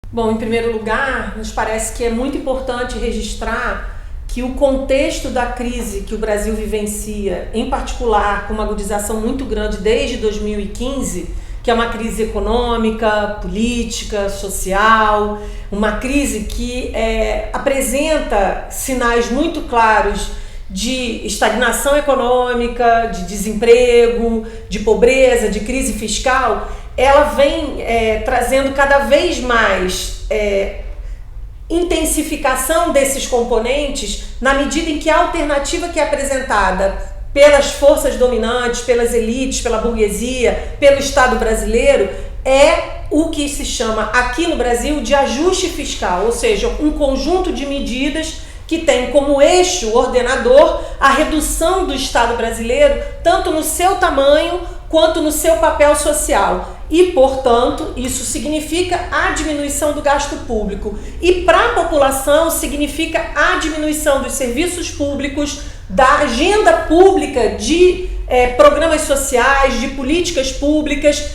Bom, em primeiro lugar, nos parece que é muito importante registrar que o contexto da crise que o Brasil vivencia, em particular com uma agudização muito grande desde 2015, que é uma crise econômica, política, social, uma crise que apresenta sinais muito claros de estagnação econômica, de desemprego, de pobreza, de crise fiscal, ela vem trazendo cada vez mais intensificação desses componentes na medida em que a alternativa que é apresentada pelas forças dominantes, pelas elites, pela burguesia, pelo Estado brasileiro, é o que se chama aqui no Brasil de ajuste fiscal, ou seja, um conjunto de medidas que tem como eixo ordenador a redução do Estado brasileiro, tanto no seu tamanho quanto no seu papel social. E, portanto, isso significa a diminuição do gasto público. E para a população significa a diminuição dos serviços públicos, da agenda pública de programas sociais, de políticas públicas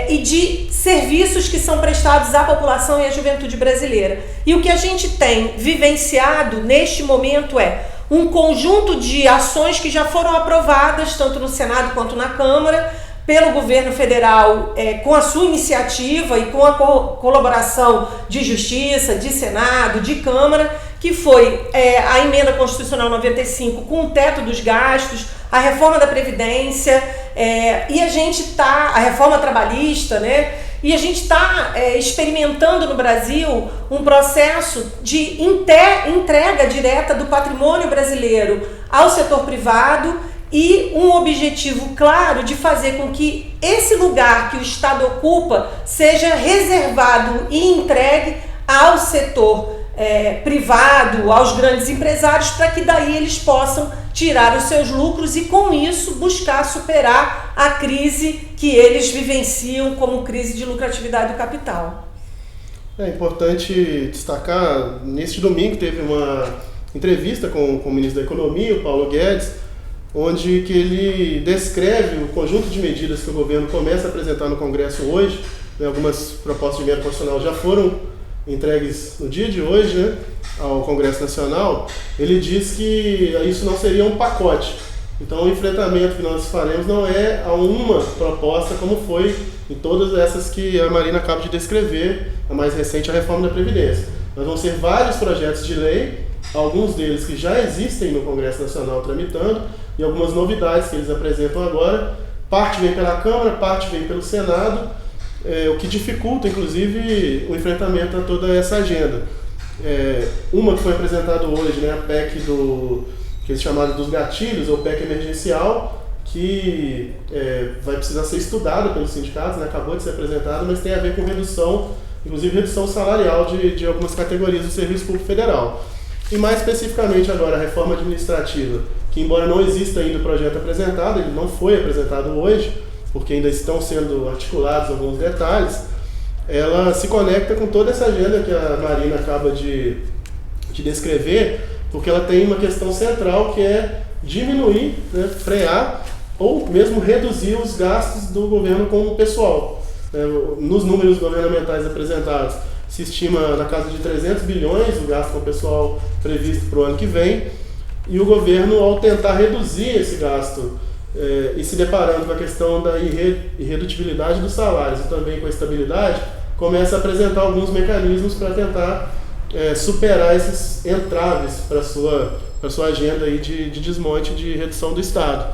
e de serviços que são prestados à população e à juventude brasileira. E o que a gente tem vivenciado neste momento é um conjunto de ações que já foram aprovadas, tanto no Senado quanto na Câmara, pelo governo federal, com a sua iniciativa e com a colaboração de Justiça, de Senado, de Câmara, que foi a emenda constitucional 95 com o teto dos gastos, a reforma da Previdência, e a gente está, a reforma trabalhista, né? E a gente está experimentando no Brasil um processo de entrega direta do patrimônio brasileiro ao setor privado e um objetivo claro de fazer com que esse lugar que o Estado ocupa seja reservado e entregue ao setor privado, aos grandes empresários, para que daí eles possam tirar os seus lucros e, com isso, buscar superar a crise que eles vivenciam como crise de lucratividade do capital. É importante destacar, neste domingo teve uma entrevista com o ministro da Economia, o Paulo Guedes, onde que ele descreve o conjunto de medidas que o governo começa a apresentar no Congresso hoje, né, algumas propostas de emenda constitucional já foram entregues no dia de hoje, né, ao Congresso Nacional. Ele diz que isso não seria um pacote. Então o enfrentamento que nós faremos não é a uma proposta como foi em todas essas que a Marina acaba de descrever, a mais recente, a reforma da Previdência. Nós vamos ter vários projetos de lei, alguns deles que já existem no Congresso Nacional tramitando, e algumas novidades que eles apresentam agora. Parte vem pela Câmara, parte vem pelo Senado, o que dificulta, inclusive, o enfrentamento a toda essa agenda. Uma que foi apresentada hoje, né, a PEC que eles chamaram dos gatilhos, ou PEC emergencial, que vai precisar ser estudada pelos sindicatos, né, acabou de ser apresentada, mas tem a ver com redução, inclusive redução salarial de algumas categorias do Serviço Público Federal. E mais especificamente agora, a reforma administrativa, que embora não exista ainda o projeto apresentado, ele não foi apresentado hoje, porque ainda estão sendo articulados alguns detalhes, ela se conecta com toda essa agenda que a Marina acaba de descrever, porque ela tem uma questão central que é diminuir, né, frear ou mesmo reduzir os gastos do governo com o pessoal. Nos números governamentais apresentados, se estima na casa de 300 bilhões o gasto com o pessoal previsto para o ano que vem, e o governo, ao tentar reduzir esse gasto e se deparando com a questão da irredutibilidade dos salários e também com a estabilidade, começa a apresentar alguns mecanismos para tentar superar esses entraves para a sua agenda aí de desmonte, de redução do Estado.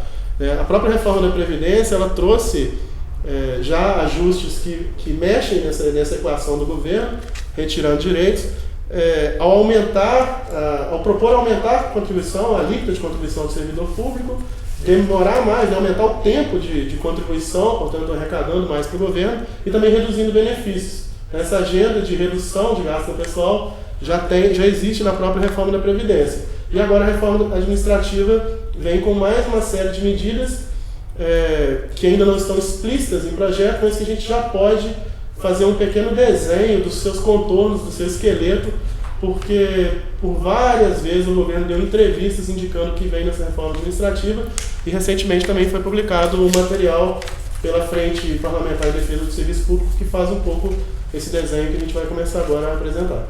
A própria reforma da Previdência, ela trouxe já ajustes que mexem nessa equação do governo, retirando direitos, ao propor aumentar a contribuição, a alíquota de contribuição do servidor público, demorar mais, aumentar o tempo de contribuição, portanto arrecadando mais para o governo e também reduzindo benefícios. Essa agenda de redução de gasto no pessoal já existe na própria reforma da Previdência. E agora a reforma administrativa vem com mais uma série de medidas que ainda não estão explícitas em projeto, mas que a gente já pode fazer um pequeno desenho dos seus contornos, do seu esqueleto, porque por várias vezes o governo deu entrevistas indicando o que vem nessa reforma administrativa e recentemente também foi publicado um material pela Frente Parlamentar em Defesa do Serviço Público, que faz um pouco esse desenho que a gente vai começar agora a apresentar.